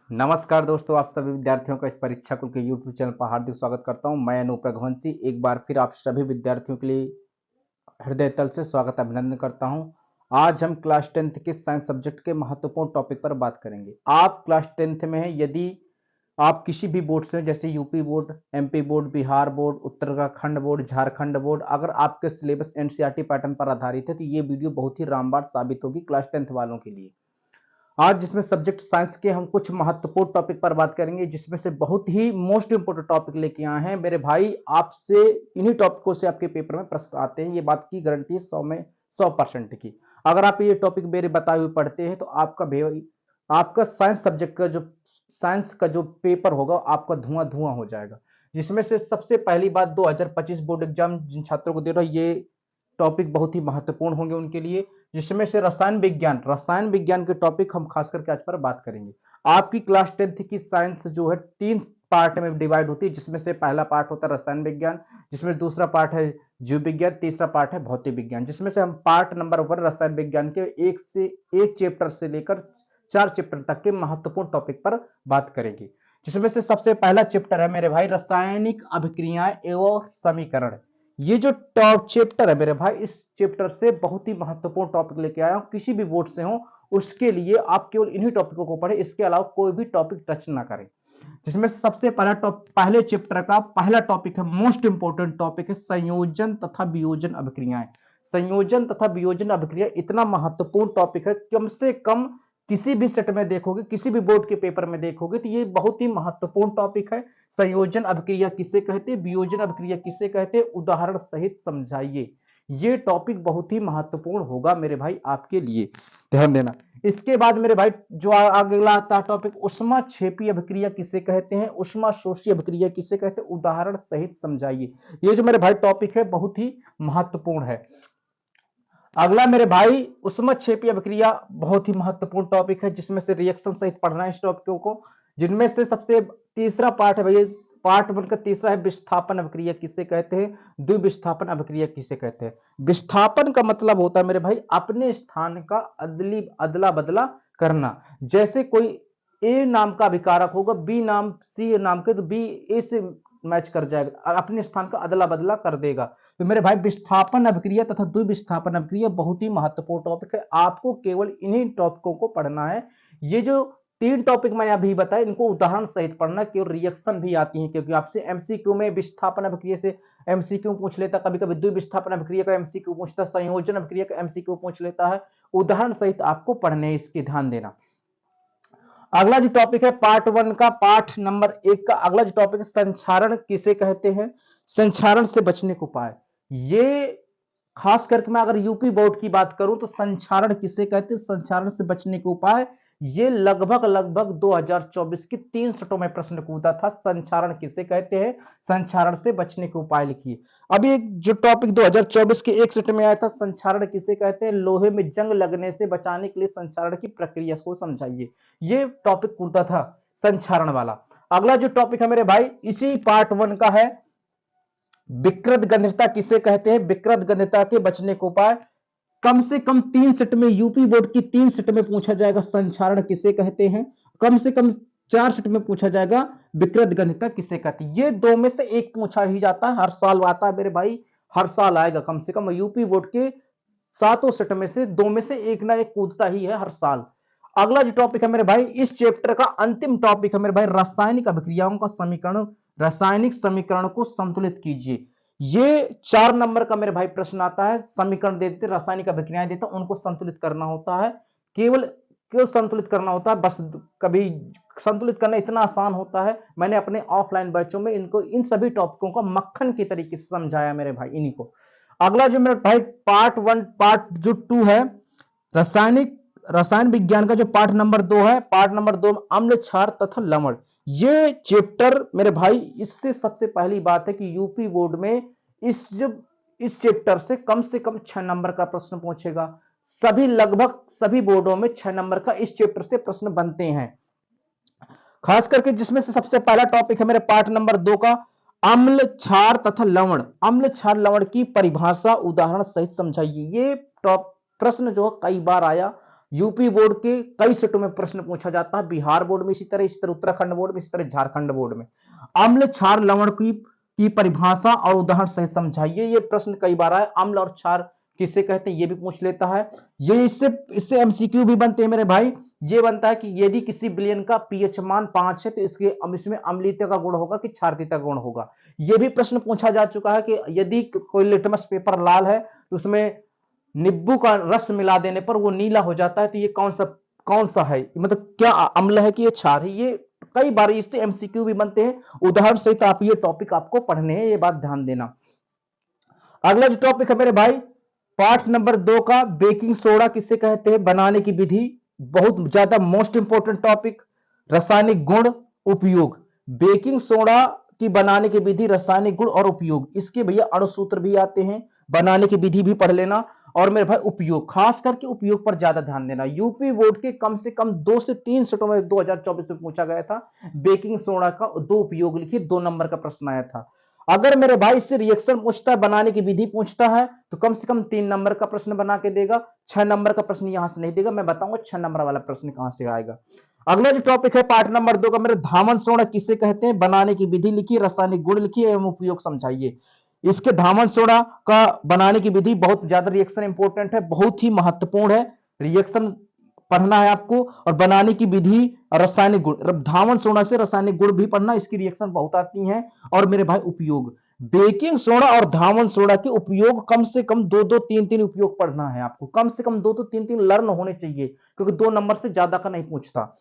नमस्कार दोस्तों, आप सभी विद्यार्थियों का इस परीक्षा कुल के यूट्यूब चैनल पर हार्दिक स्वागत करता हूं। मैं अनूप रघुवंशी एक बार फिर आप सभी विद्यार्थियों के लिए हृदय तल से स्वागत अभिनंदन करता हूं। आज हम क्लास 10th के साइंस सब्जेक्ट के महत्वपूर्ण टॉपिक पर बात करेंगे। आप क्लास 10th में हैं, यदि आप किसी भी बोर्ड से, जैसे UP board, MP board, Bihar board, Uttarakhand board, Jharkhand board, अगर आपके सिलेबस एनसीईआरटी पैटर्न पर आधारित है तो ये वीडियो बहुत ही रामबाण साबित होगी क्लास 10th वालों के लिए। आज जिसमें सब्जेक्ट साइंस के हम कुछ महत्वपूर्ण टॉपिक पर बात करेंगे, जिसमें से बहुत ही मोस्ट इंपोर्टेंट टॉपिक लेके आए हैं मेरे भाई। आपसे इन्हीं टॉपिकों से आपके पेपर में प्रश्न आते हैं, ये बात की गारंटी है 100 में 100% की। अगर आप ये टॉपिक मेरे बताए हुए पढ़ते हैं तो आपका साइंस का जो पेपर होगा आपका धुआं धुआं हो जाएगा। जिसमें से सबसे पहली बात, 2025 बोर्ड एग्जाम जिन छात्रों को दे रहा है, ये टॉपिक बहुत ही महत्वपूर्ण होंगे उनके लिए। जिसमें से रसायन विज्ञान के टॉपिक हम खास करके आज पर बात करेंगे। आपकी क्लास 10th की साइंस जो है 3 पार्ट में डिवाइड होती है, जिसमें से पहला पार्ट होता है रसायन विज्ञान, जिसमें दूसरा पार्ट है जीव विज्ञान, तीसरा पार्ट है भौतिक विज्ञान। जिसमें से हम पार्ट नंबर 1 रसायन विज्ञान के एक चैप्टर से लेकर 4 चैप्टर तक के महत्वपूर्ण टॉपिक पर बात करेंगे। जिसमें से सबसे पहला चैप्टर है मेरे भाई रासायनिक अभिक्रियाएं एवं समीकरण। ये जो टॉप चैप्टर है मेरे भाई, इस चैप्टर से बहुत ही महत्वपूर्ण टॉपिक लेके आया हूं। किसी भी बोर्ड से हो उसके लिए आप केवल इन्हीं टॉपिकों को पढ़े, इसके अलावा कोई भी टॉपिक टच ना करें। जिसमें सबसे पहले चैप्टर का पहला टॉपिक है, मोस्ट इंपोर्टेंट टॉपिक है संयोजन तथा वियोजन अभिक्रियाएं। संयोजन तथा वियोजन अभिक्रिया इतना महत्वपूर्ण टॉपिक है, कम से कम किसी भी सेट में देखोगे, किसी भी बोर्ड के पेपर में देखोगे तो ये बहुत ही महत्वपूर्ण टॉपिक है। संयोजन अभिक्रिया किसे कहते हैं, वियोजन अभिक्रिया किसे कहते हैं, उदाहरण सहित समझाइए। ये टॉपिक बहुत ही महत्वपूर्ण होगा मेरे भाई आपके लिए, ध्यान देना। इसके बाद मेरे भाई जो अगला आता है टॉपिक, उष्मा क्षेपी अभिक्रिया किसे कहते हैं, उष्मा शोषी अभिक्रिया किसे कहते हैं, उदाहरण सहित समझाइए। ये जो मेरे भाई टॉपिक है बहुत ही महत्वपूर्ण है। अगला मेरे भाई उष्माक्षेपी अभिक्रिया बहुत ही महत्वपूर्ण टॉपिक है, जिसमें से रिएक्शन सहित पढ़ना है इस टॉपिकों को। जिनमें से सबसे तीसरा पार्ट है भैया, पार्ट 1 का तीसरा है विस्थापन अभिक्रिया किसे कहते हैं, द्विविस्थापन अभिक्रिया किसे कहते हैं। विस्थापन का मतलब होता है मेरे भाई अपने स्थान का अदला बदला करना। जैसे कोई ए नाम का अभिकारक होगा, बी नाम सी नाम के, तो बी ए से मैच कर जाएगा, अपने स्थान का अदला बदला कर देगा। तो मेरे भाई विस्थापन अभिक्रिया तथा द्विविस्थापन अभिक्रिया बहुत ही महत्वपूर्ण टॉपिक है, आपको केवल इन्हीं टॉपिकों को पढ़ना है। ये जो 3 टॉपिक मैंने अभी बताए, इनको उदाहरण सहित पढ़ना, केवल रिएक्शन भी आती है, क्योंकि आपसे एमसीक्यू में विस्थापन अभिक्रिया से एमसीक्यू पूछ लेता, कभी कभी द्विविस्थापन अभिक्रिया का एमसीक्यू पूछता, संयोजन अभिक्रिया का एमसीक्यू पूछ लेता है। उदाहरण सहित आपको पढ़ने, इसके ध्यान देना। अगला जो टॉपिक है पार्ट 1 का, पार्ट नंबर 1 का अगला जो टॉपिक है, संक्षारण किसे कहते हैं, संक्षारण से बचने के उपाय। ये खास करके मैं अगर यूपी बोर्ड की बात करूं तो संक्षारण किसे कहते हैं, संक्षारण से बचने के उपाय। ये लगभग 2024 की 3 सेटों में प्रश्न कूदा था, संक्षारण किसे कहते हैं, संक्षारण से बचने के उपाय लिखिए। अभी एक जो टॉपिक 2024 के एक सेट में आया था, संक्षारण किसे कहते हैं, लोहे में जंग लगने से बचाने के लिए संक्षारण की प्रक्रिया को समझाइए। ये टॉपिक कूदा था संक्षारण वाला। अगला जो टॉपिक है मेरे भाई इसी पार्ट 1 का है, विकृत गंधता किसे कहते हैं, विकृत गंधता के बचने के उपाय। कम से कम 3 सेट में, यूपी बोर्ड की 3 सेट में पूछा जाएगा संक्षारण किसे कहते हैं, कम से कम 4 सेट में पूछा जाएगा विकृत गंधता किसे कहते हैं। ये 2 में से एक पूछा ही जाता है, हर साल आता है मेरे भाई, हर साल आएगा। कम से कम यूपी बोर्ड के 7 सेट में से 2 में से एक ना एक कूदता ही है हर साल। अगला जो टॉपिक है मेरे भाई, इस चैप्टर का अंतिम टॉपिक है मेरे भाई, रासायनिक अभिक्रियाओं का समीकरण, रासायनिक समीकरण को संतुलित कीजिए। ये 4 नंबर का मेरे भाई प्रश्न आता है, समीकरण दे देते, रासायनिक अभिक्रियाएं देते, उनको संतुलित करना होता है। केवल केवल संतुलित करना होता है बस। कभी संतुलित करना इतना आसान होता है, मैंने अपने ऑफलाइन बैचों में इनको, इन सभी टॉपिकों को मक्खन की तरीके से समझाया मेरे भाई इन्हीं को। अगला जो मेरे भाई पार्ट 1, पार्ट जो 2 है, रसायन विज्ञान का जो पार्ट नंबर 2 है, पार्ट नंबर 2 अम्ल क्षार तथा लवण। ये चैप्टर मेरे भाई, इससे सबसे पहली बात है कि यूपी बोर्ड में इस चैप्टर से कम 6 नंबर का प्रश्न पूछेगा। लगभग सभी बोर्डों में 6 नंबर का इस चैप्टर से प्रश्न बनते हैं, खास करके जिसमें से सबसे पहला टॉपिक है मेरे पार्ट नंबर 2 का, अम्ल क्षार तथा लवण। अम्ल क्षार लवण की परिभाषा उदाहरण सहित समझाइए। ये टॉप प्रश्न जो कई बार आया, यूपी बोर्ड के कई सेटों में प्रश्न पूछा जाता है, बिहार बोर्ड में इसी तरह उत्तराखंड बोर्ड में, इसी तरह झारखंड बोर्ड में। अम्ल क्षार लवण की परिभाषा और उदाहरण सहित समझाइए। ये प्रश्न कई बार आए, अम्ल और क्षार किसे कहते हैं, ये भी पूछ लेता है। ये इससे एमसीक्यू भी बनते हैं मेरे भाई। ये बनता है कि यदि किसी विलयन का पीएच मान 5 है तो इसमें अम्लीयता का गुण होगा कि क्षारीयता का गुण होगा। ये भी प्रश्न पूछा जा चुका है कि यदि कोई लिटमस पेपर लाल है तो उसमें नींबू का रस मिला देने पर वो नीला हो जाता है, तो ये कौन सा है, मतलब क्या अम्ल है कि ये क्षार है। ये कई बार इससे एमसीक्यू भी बनते हैं, उदाहरण सहित आप ये टॉपिक आपको पढ़ने हैं, ये बात ध्यान देना। अगला जो टॉपिक है मेरे भाई, पाठ नंबर 2 का बेकिंग सोडा किसे कहते हैं, बनाने की विधि, बहुत ज्यादा मोस्ट इंपोर्टेंट टॉपिक। रासायनिक गुण, उपयोग। बेकिंग सोडा की बनाने की विधि, रासायनिक गुण और उपयोग, इसके भैया अणुसूत्र भी आते हैं, बनाने की विधि भी पढ़ लेना। और मेरे भाई उपयोग, खास करके उपयोग पर ज्यादा ध्यान देना। यूपी बोर्ड के कम से कम 2 से 3 सेटों में 2024 में पूछा गया था, बेकिंग सोडा का 2 उपयोग लिखिए, 2 नंबर का प्रश्न आया था। अगर मेरे भाई से रिएक्शन पूछता है, बनाने की विधि पूछता है, तो कम से कम 3 नंबर का प्रश्न बना के देगा, 6 नंबर का प्रश्न यहां से नहीं देगा। मैं बताऊंगा 6 नंबर वाला प्रश्न कहां से आएगा। अगला जो टॉपिक है पार्ट नंबर 2 का मेरे, धामन सोडा किसे कहते हैं, बनाने की विधि लिखिए, रासायनिक गुण लिखिए एवं उपयोग समझाइए। इसके धामन सोडा का बनाने की विधि बहुत ज्यादा रिएक्शन इंपॉर्टेंट है, बहुत ही महत्वपूर्ण है, रिएक्शन पढ़ना है आपको, और बनाने की विधि और रासायनिक गुण, धामन सोडा से रासायनिक गुण भी पढ़ना, इसकी रिएक्शन बहुत आती हैं। और मेरे भाई उपयोग, बेकिंग सोडा और धामन सोडा के उपयोग कम से कम 2-2, 3-3 उपयोग पढ़ना है आपको, कम से कम 2-2, 3-3 लर्न होने चाहिए, क्योंकि 2 नंबर से ज्यादा का नहीं पूछता।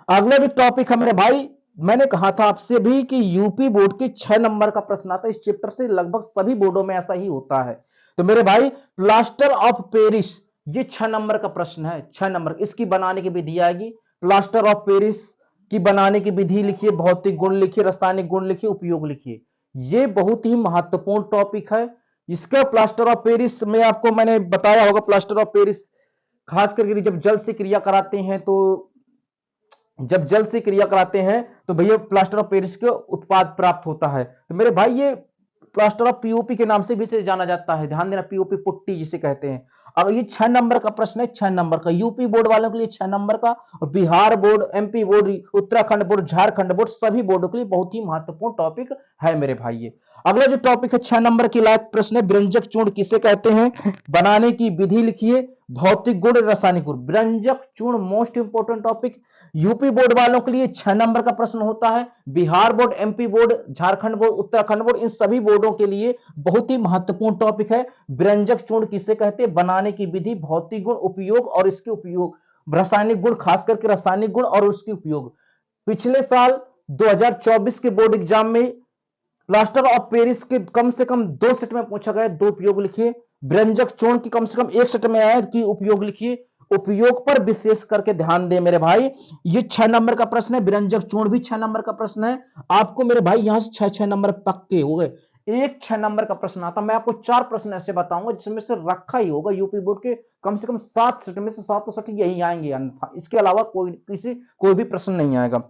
अगला जो टॉपिक है मेरे भाई, मैंने कहा था आपसे भी कि यूपी बोर्ड के 6 नंबर का प्रश्न आता है इस चैप्टर से, लगभग सभी बोर्डों में ऐसा ही होता है। तो मेरे भाई प्लास्टर ऑफ पेरिस, ये 6 नंबर का प्रश्न है, 6 नंबर, इसकी बनाने की विधि आएगी। प्लास्टर ऑफ पेरिस की बनाने की विधि लिखिए, भौतिक गुण लिखिए, रासायनिक गुण लिखिए, उपयोग लिखिए। ये बहुत ही महत्वपूर्ण टॉपिक है। इसका प्लास्टर ऑफ पेरिस में आपको मैंने बताया होगा, प्लास्टर ऑफ पेरिस खास करके जब जल से क्रिया कराते हैं, तो जब जल से क्रिया कराते हैं तो भैया प्लास्टर ऑफ पेरिस के उत्पाद प्राप्त होता है। तो मेरे भाई ये प्लास्टर ऑफ पीओपी के नाम से भी जाना जाता है, ध्यान देना, पीओपी पुट्टी जिसे कहते हैं। अब ये 6 नंबर का प्रश्न है, 6 नंबर का, यूपी बोर्ड वालों के लिए 6 नंबर का, और Bihar board, MP board, Uttarakhand board, Jharkhand board, सभी बोर्डों के लिए बहुत ही महत्वपूर्ण टॉपिक है मेरे भाई ये। अगला जो टॉपिक है 6 नंबर की लायक प्रश्न है, व्यंजक चूर्ण किसे कहते हैं, बनाने की विधि लिखिए, भौतिक गुण, रासायनिक गुण। व्यंजक चूर्ण most important topic, UP board वालों के लिए 6 नंबर का प्रश्न होता है, Bihar board, MP board, Jharkhand board, Uttarakhand board, इन सभी बोर्डों के लिए बहुत ही महत्वपूर्ण टॉपिक है। व्यंजक चूर्ण किसे कहते हैं, बनाने की विधि, भौतिक गुण, उपयोग और इसके उपयोग, रासायनिक गुण, खास करके रासायनिक गुण और उसके उपयोग। पिछले साल 2024 के बोर्ड एग्जाम में प्लास्टर ऑफ पेरिस के कम से कम 2 सेट में पूछा गया, 2 उपयोग लिखिए। व्यंजक चूर्ण की कम से कम 1 सेट में आया कि उपयोग लिखिए। उपयोग पर विशेष करके ध्यान दे मेरे भाई, ये 6 नंबर का प्रश्न है, व्यंजक चूर्ण भी 6 नंबर का प्रश्न है। आपको मेरे भाई यहां से 6-6 नंबर पक्के हो गए। एक 6 नंबर का प्रश्न आता, मैं आपको 4 प्रश्न ऐसे बताऊंगा जिसमें से रखा ही होगा यूपी बोर्ड के कम से कम 7 सेट में से 7 सेट यही आएंगे, अन्यथा इसके अलावा कोई भी प्रश्न नहीं आएगा।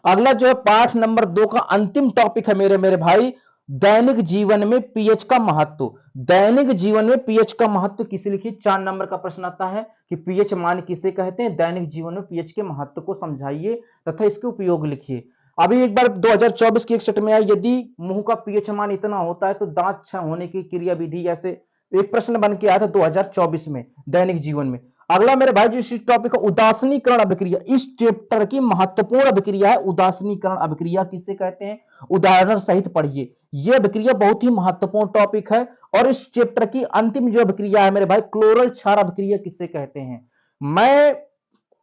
अगला जो है पाठ नंबर 2 का अंतिम टॉपिक है मेरे भाई, दैनिक जीवन में पीएच का महत्व। दैनिक जीवन में पीएच का महत्व किसे लिखिए, 4 नंबर का प्रश्न आता है कि पीएच मान किसे कहते हैं, दैनिक जीवन में पीएच के महत्व को समझाइए तथा इसके उपयोग लिखिए। अभी एक बार 2024 की एक सेट में आया, यदि मुंह का पीएच मान इतना होता है तो दांत छह होने की क्रिया विधि, ऐसे एक प्रश्न बन के आया था 2024 में दैनिक जीवन में। अगला मेरे भाई जो इस टॉपिक का उदासीनीकरण अभिक्रिया, इस चैप्टर की महत्वपूर्ण अभिक्रिया है, उदासीनीकरण अभिक्रिया किसे कहते हैं, उदाहरण सहित पढ़िए। यह अभिक्रिया बहुत ही महत्वपूर्ण टॉपिक है। और इस चैप्टर की अंतिम जो अभिक्रिया है मेरे भाई, क्लोरल क्षार अभिक्रिया किसे कहते हैं। मैं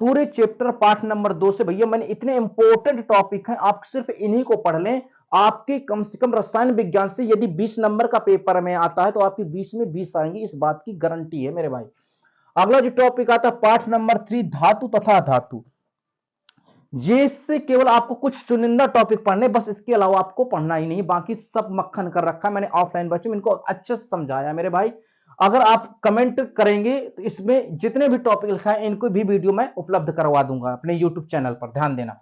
पूरे चैप्टर पाठ नंबर 2 से भैया मैंने इतने इंपॉर्टेंट टॉपिक हैं, आप सिर्फ इन्हीं को पढ़ लें, आपके कम से कम रसायन विज्ञान से यदि 20 नंबर का पेपर में आता है तो आपकी 20 में 20 आएंगी, इस बात की गारंटी है मेरे भाई। अगला जो टॉपिक आता है पाठ नंबर 3, धातु तथा धातु। ये इससे केवल आपको कुछ चुनिंदा टॉपिक पढ़ने, बस इसके अलावा आपको पढ़ना ही नहीं, बाकी सब मक्खन कर रखा है मैंने ऑफलाइन बच्चों में, इनको अच्छे से समझाया मेरे भाई। अगर आप कमेंट करेंगे तो इसमें जितने भी टॉपिक लिखा है इनको भी वीडियो में उपलब्ध करवा दूंगा अपने यूट्यूब चैनल पर, ध्यान देना।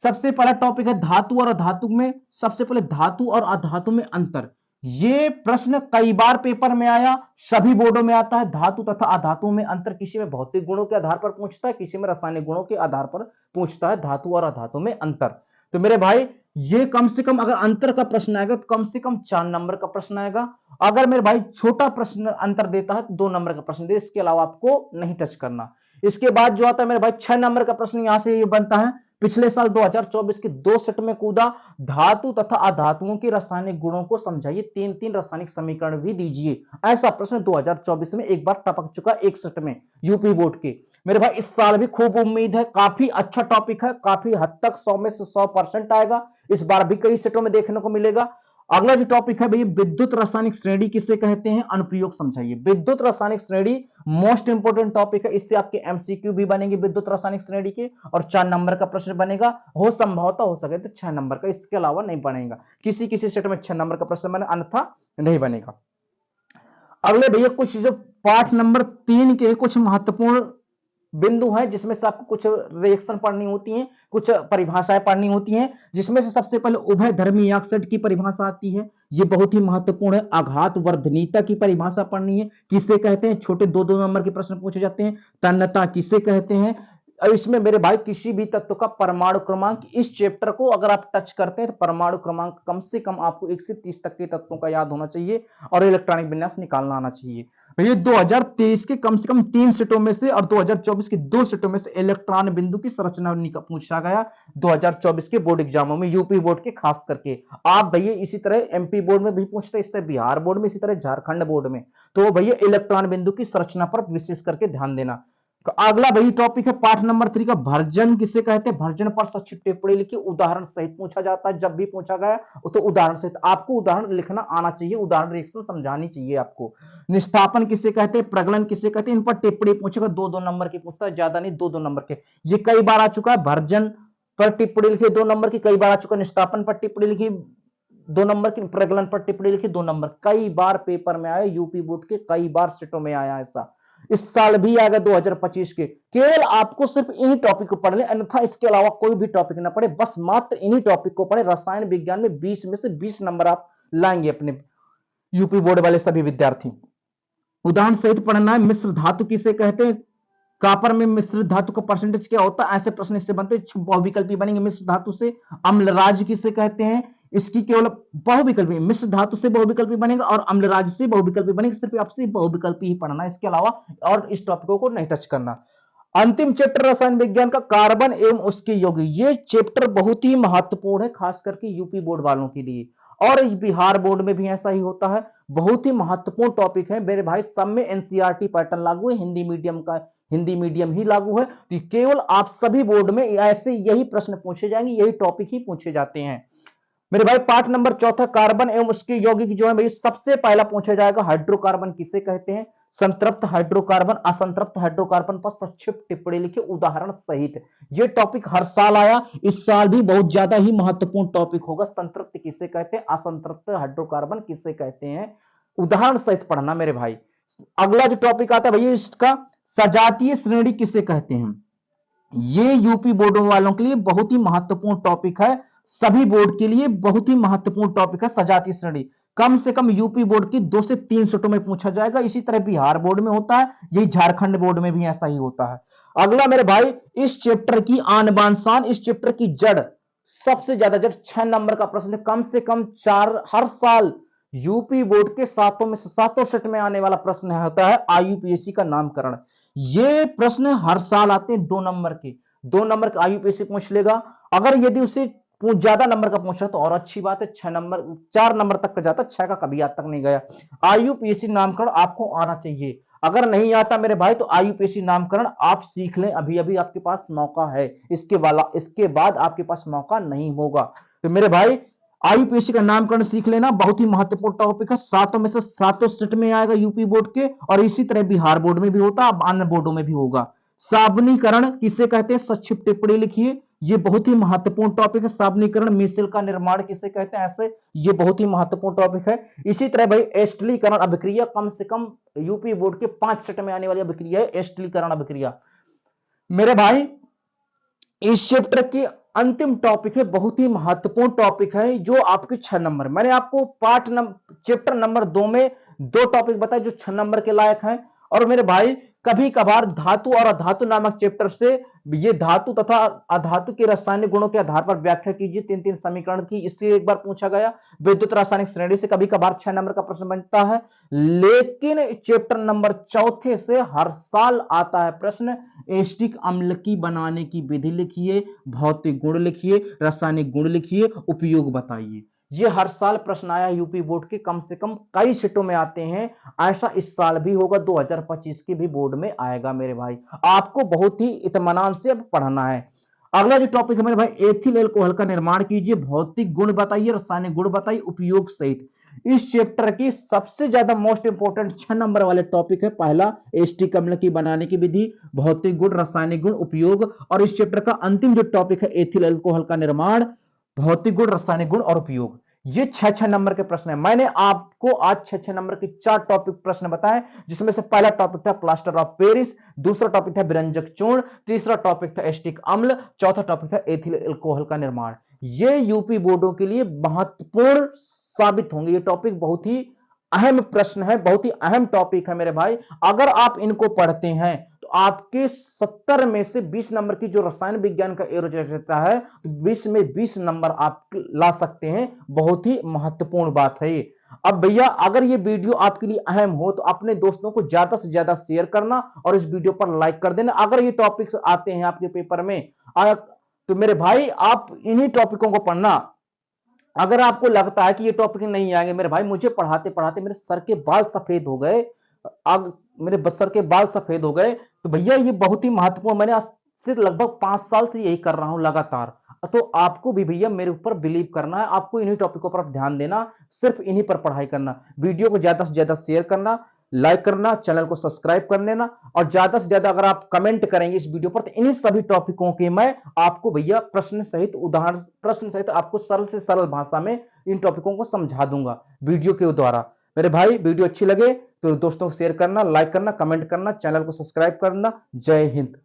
सबसे पहला टॉपिक है धातु और अधातु में, सबसे पहले धातु और अधातु में अंतर। ये प्रश्न कई बार पेपर में आया, सभी बोर्डों में आता है। धातु तथा अधातु में अंतर किसी में भौतिक गुणों के आधार पर पूछता है, किसी में रासायनिक गुणों के आधार पर पूछता है। धातु और अधातु में अंतर। तो मेरे भाई ये कम से कम अगर अंतर का प्रश्न आएगा तो कम से कम 4 नंबर का प्रश्न आएगा। अगर मेरे भाई छोटा प्रश्न अंतर देता है तो 2 नंबर का प्रश्न दे, इसके अलावा आपको नहीं टच करना। इसके बाद जो आता है मेरे भाई 6 नंबर का प्रश्न, यहां से ये बनता है। पिछले साल 2024 के 2 सेट में कूदा, धातु तथा अधातुओं के रासायनिक गुणों को समझाइए, 3-3 रासायनिक समीकरण भी दीजिए। ऐसा प्रश्न 2024 में एक बार टपक चुका एक सेट में यूपी बोर्ड के। मेरे भाई इस साल भी खूब उम्मीद है, काफी अच्छा टॉपिक है, काफी हद तक 100 में से 100% आएगा। इस बार भी कई सेटों में देखने को मिलेगा। अगला जो टॉपिक है भैया, विद्युत रासायनिक श्रेणी किसे कहते हैं, अनुप्रयोग समझाइए। विद्युत रासायनिक श्रेणी मोस्ट इंपोर्टेंट टॉपिक है, इससे आपके एमसीक्यू भी बनेंगे विद्युत रासायनिक श्रेणी के, और 4 नंबर का प्रश्न बनेगा। हो संभवतः हो सके तो 6 नंबर का, इसके अलावा नहीं बनेगा। किसी किसी सेट में 6 नंबर का प्रश्न बने, अन्यथा नहीं बनेगा। अगले भैया कुछ जो पाठ नंबर 3 के कुछ महत्वपूर्ण बिंदु है, जिसमें से आपको कुछ रिएक्शन पढ़नी होती है, कुछ परिभाषाएं पढ़नी होती हैं, जिसमें से सबसे पहले उभय धर्मी ऑक्साइड की परिभाषा आती है। ये बहुत ही महत्वपूर्ण है। आघात वर्धनीयता की परिभाषा पढ़नी है, किसे कहते हैं। छोटे 2-2 नंबर के प्रश्न पूछे जाते हैं। तन्यता किसे कहते हैं। और इसमें मेरे भाई किसी भी तत्व का परमाणु क्रमांक, इस चैप्टर को अगर आप टच करते हैं तो परमाणु क्रमांक कम से कम आपको 1 से 30 तक के तत्वों का याद होना चाहिए, और इलेक्ट्रॉनिक विन्यास निकालना आना चाहिए। ये 2023 के कम से कम 3 सेटों में से और 2024 के 2 सेटों में से इलेक्ट्रॉन बिंदु की संरचना पूछा गया 2024 के बोर्ड एग्जामों में, यूपी बोर्ड के खास करके। आप भैया इसी तरह एमपी बोर्ड में भी पूछते हैं, इस तरह बिहार बोर्ड में, इसी तरह झारखंड बोर्ड में। तो भैया इलेक्ट्रॉन बिंदु की संरचना पर विशेष करके ध्यान देना। तो अगला वही टॉपिक है पार्ट नंबर 3 का, भर्जन किसे कहते हैं। भर्जन पर संक्षिप्त टिप्पणी लिखिए, उदाहरण सहित पूछा जाता है। जब भी पूछा गया तो उदाहरण सहित आपको उदाहरण लिखना आना चाहिए, उदाहरण रिएक्शन समझानी चाहिए आपको। निष्ठापन किसे कहते हैं, प्रगलन किसे कहते हैं, इन पर टिप्पणी पूछेगा। 2-2 नंबर की पूछता है, ज्यादा नहीं, 2-2 नंबर के। ये कई बार आ चुका है। भर्जन पर टिप्पणी लिखिए 2 नंबर की, कई बार आ चुका है। निष्ठापन पर टिप्पणी लिखिए 2 नंबर की, प्रगलन पर टिप्पणी लिखिए 2 नंबर। कई बार पेपर में आया यूपी बोर्ड के, कई बार सेटों में आया ऐसा। इस साल भी आएगा 2025 के। केवल आपको सिर्फ इन्हीं टॉपिक को पढ़ ले, अन्यथा इसके अलावा कोई भी टॉपिक ना पढ़े, बस मात्र इन्हीं टॉपिक को पढ़े। रसायन विज्ञान में 20 में से 20 नंबर आप लाएंगे अपने यूपी बोर्ड वाले सभी विद्यार्थी। उदाहरण सहित पढ़ना है। मिश्र धातु किसे कहते हैं, कॉपर में मिश्र धातु का परसेंटेज क्या होता है, ऐसे प्रश्न इससे बनते हैं। बहुविकल्पी बनेंगे मिश्र धातु से। अम्लराज किसे कहते हैं, इसकी केवल बहुविकल्पी, मिश्र धातु से बहुविकल्पी बनेगा और अम्लराज से बहुविकल्पी बनेगा। सिर्फ आपसे बहुविकल्पी ही पढ़ना है, इसके अलावा और इस टॉपिकों को नहीं टच करना। अंतिम चैप्टर रसायन विज्ञान का, कार्बन एवं उसके यौगिक। ये चैप्टर बहुत ही महत्वपूर्ण है, खास करके यूपी बोर्ड वालों के लिए, और बिहार बोर्ड में भी ऐसा ही होता है। बहुत ही महत्वपूर्ण टॉपिक है मेरे भाई। सब में एनसीईआरटी पैटर्न लागू है, हिंदी मीडियम का, हिंदी मीडियम ही लागू है। तो केवल आप सभी बोर्ड में ऐसे यही प्रश्न पूछे जाएंगे, यही टॉपिक ही पूछे जाते हैं मेरे भाई। पार्ट नंबर 4 कार्बन एवं उसके यौगिक जो है भाई, सबसे पहला पूछा जाएगा हाइड्रोकार्बन किसे कहते हैं। संतृप्त हाइड्रोकार्बन, असंतृप्त हाइड्रोकार्बन पर संक्षिप्त टिप्पणी लिखिए उदाहरण सहित। ये टॉपिक हर साल आया, इस साल भी बहुत ज्यादा ही महत्वपूर्ण टॉपिक होगा। संतृप्त किसे कहते हैं, असंतृप्त हाइड्रोकार्बन किसे कहते हैं, उदाहरण सहित पढ़ना मेरे भाई। अगला जो टॉपिक आता है भैया इसका, सजातीय श्रेणी किसे कहते हैं। ये यूपी बोर्डों वालों के लिए बहुत ही महत्वपूर्ण टॉपिक है, सभी बोर्ड के लिए बहुत ही महत्वपूर्ण टॉपिक है सजातीय श्रेणी। कम से कम यूपी बोर्ड की 2 से 3 सेटों में पूछा जाएगा। इसी तरह बिहार बोर्ड में होता है, यही झारखंड बोर्ड में भी ऐसा ही होता है। अगला मेरे भाई, इस चैप्टर की आन बान शान, इस चैप्टर की जड़, सबसे ज्यादा जड़ 6 नंबर का प्रश्न है। कम से कम 4 हर साल यूपी बोर्ड के 7 में से 7 सेट में आने वाला प्रश्न होता है आईयूपीएसी का नामकरण। ये प्रश्न हर साल आते हैं 2 नंबर के, 2 नंबर का आईयूपीएसी पूछ लेगा। अगर यदि उसे ज्यादा नंबर का पूछ रहा तो और अच्छी बात है, 6 नंबर 4 नंबर तक का जाता, 6 का कभी आज तक नहीं गया। आईयूपीएसी नामकरण आपको आना चाहिए। अगर नहीं आता मेरे भाई तो आईयूपीएसी नामकरण आप सीख लें, अभी अभी आपके पास मौका है, इसके बाद आपके पास मौका नहीं होगा। तो मेरे भाई आईयूपीएसी का नामकरण सीख लेना, बहुत ही महत्वपूर्ण टॉपिक है। 7 में से 7 सेट में आएगा यूपी बोर्ड के, और इसी तरह बिहार बोर्ड में भी होता है, अन्य बोर्डों में भी होगा। साबनीकरण किसे कहते हैं, संक्षिप्त टिप्पणी लिखिए। ये बहुत ही महत्वपूर्ण टॉपिक है। साबनीकरण, मिसेल का निर्माण किसे कहते हैं, ऐसे ये बहुत ही महत्वपूर्ण टॉपिक है। इसी तरह भाई एस्टिलीकरण अभिक्रिया, कम से कम यूपी बोर्ड के 5 सेट में आने वाली अभिक्रिया है एस्टिलीकरण अभिक्रिया मेरे भाई। इस चैप्टर की अंतिम टॉपिक है, बहुत ही महत्वपूर्ण टॉपिक है, जो आपके 6 नंबर, मैंने आपको चैप्टर नंबर 2 में 2 टॉपिक बताए जो 6 नंबर के लायक हैं। और मेरे भाई कभी कभार धातु और अधातु नामक चैप्टर से ये धातु तथा अधातु के रासायनिक गुणों के आधार पर व्याख्या कीजिए 3-3 समीकरण की, इससे एक बार पूछा गया। विद्युत रासायनिक श्रेणी से कभी कभार 6 नंबर का प्रश्न बनता है, लेकिन चैप्टर नंबर 4 से हर साल आता है प्रश्न। एसिटिक अम्ल की बनाने की विधि लिखिए, भौतिक गुण लिखिए, रासायनिक गुण लिखिए, उपयोग बताइए। ये हर साल प्रश्न आया यूपी बोर्ड के, कम से कम कई सीटों में आते हैं। ऐसा इस साल भी होगा, 2025 के भी बोर्ड में आएगा मेरे भाई। आपको बहुत ही इत्मीनान से अब पढ़ना है। अगला जो टॉपिक है मेरे भाई, एथिल एल्कोहल का निर्माण कीजिए, भौतिक गुण बताइए, रासायनिक गुण बताइए, उपयोग सहित। इस चैप्टर की सबसे ज्यादा मोस्ट इंपोर्टेंट 6 नंबर वाले टॉपिक है, पहला एसिटिक अम्ल की बनाने की विधि, भौतिक गुण, रासायनिक गुण, उपयोग। और इस चैप्टर का अंतिम जो टॉपिक है, एथिल अल्कोहल का निर्माण, भौतिक गुण, रासायनिक गुण और उपयोग। ये 6-6 नंबर के प्रश्न है। मैंने आपको आज 6-6 नंबर के 4 टॉपिक प्रश्न बताए, जिसमें से पहला टॉपिक था प्लास्टर ऑफ पेरिस, दूसरा टॉपिक था विरंजक चूर्ण, तीसरा टॉपिक था एसिटिक अम्ल, चौथा टॉपिक था एथिल अल्कोहल का निर्माण। ये यूपी बोर्डों के लिए महत्वपूर्ण साबित होंगे। ये टॉपिक बहुत ही अहम प्रश्न है, बहुत ही अहम टॉपिक है मेरे भाई। अगर आप इनको पढ़ते हैं तो आपके 70 में से 20 नंबर की जो रसायन विज्ञान का एरो रहता है, तो 20 में 20 नंबर आप ला सकते हैं। बहुत ही महत्वपूर्ण बात है ये। अब भैया अगर ये वीडियो आपके लिए अहम हो तो अपने दोस्तों को ज्यादा से ज्यादा शेयर करना और इस वीडियो पर लाइक कर देना। अगर ये टॉपिक्स आते हैं आपके पेपर में तो मेरे भाई आप इन्हीं टॉपिकों को पढ़ना। अगर आपको लगता है कि ये टॉपिक नहीं आएंगे मेरे भाई, मुझे पढ़ाते पढ़ाते मेरे सर के बाल सफेद हो गए, अब मेरे सर के बाल सफेद हो गए, तो भैया ये बहुत ही महत्वपूर्ण, मैंने आज से लगभग 5 साल से यही कर रहा हूं लगातार। तो आपको भी भैया मेरे ऊपर बिलीव करना है, आपको इन्हीं टॉपिकों पर ध्यान देना, सिर्फ इन्हीं पर पढ़ाई करना। वीडियो को ज्यादा से ज्यादा शेयर करना, लाइक करना, चैनल को सब्सक्राइब कर लेना, और ज्यादा से ज्यादा अगर आप कमेंट करेंगे इस वीडियो पर तो इन्हीं सभी टॉपिकों के मैं आपको भैया प्रश्न सहित उदाहरण, प्रश्न सहित आपको सरल से सरल भाषा में इन टॉपिकों को समझा दूंगा वीडियो के द्वारा। मेरे भाई वीडियो अच्छी लगे तो दोस्तों को शेयर करना, लाइक करना, कमेंट करना, चैनल को सब्सक्राइब करना। जय हिंद।